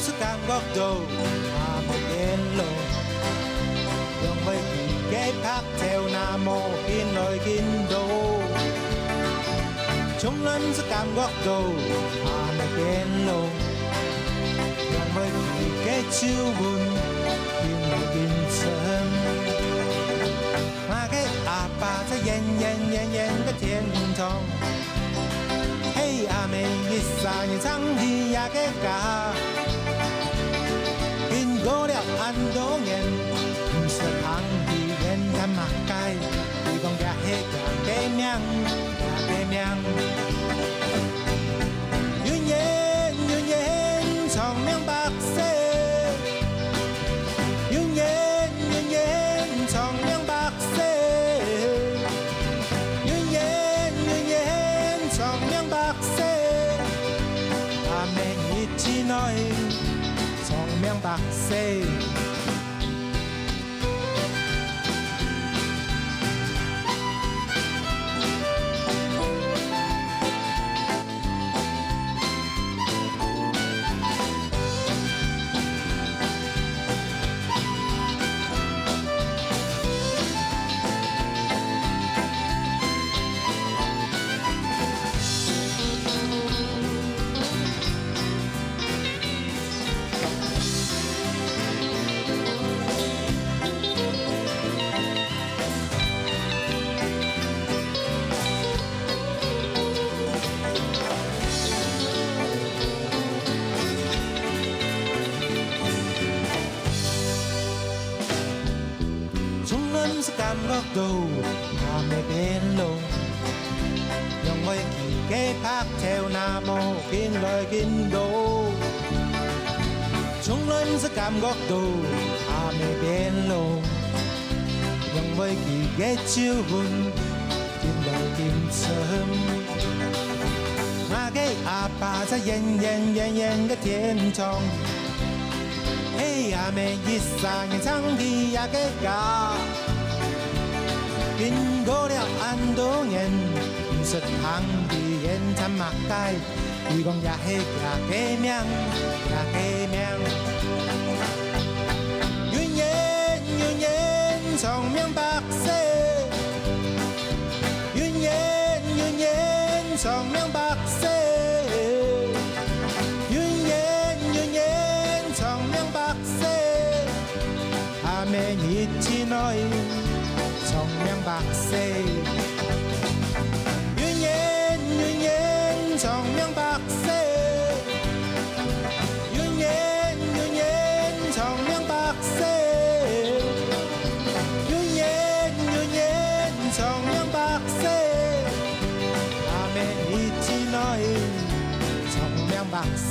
sức cảm góc đầu một bên lộ dòng với kỳ ghép khác theo nam mô kiên lời kiên đô chống lên sức cảm góc đầu một bên lộ dòng với kỳ ghép chiêu buồn kiên lời kiên sớm mà cái bà在演个天堂。嘿，阿妹一三年唱起呀个歌，经过了很多年，不是旁的人他马街，你讲呀嘿呀个名呀个名，云烟长命百岁，云烟长命百岁。nói trong miếng bạc xê sức cảm góc đầu mà mẹ bên lộ dòng với kỳ kế phát theo nam mô kiên lời kiên đô chúng lên sức cảm góc đầu mà mẹ bên lộ dòng với kỳ kế chiêu hồn kiên lời kiên sớm mà cái bà在演个天堂嘿呀妹一三年唱的呀个歌经过了很多年，不是旁的人才马街，你讲呀嘿呀个名呀个名，云烟长命百岁，云烟长命百岁，云烟长命百岁，阿妹一起来。长命百岁，云烟长命百岁，云烟长命百岁，云烟长命百岁，阿妹一起来长命百岁。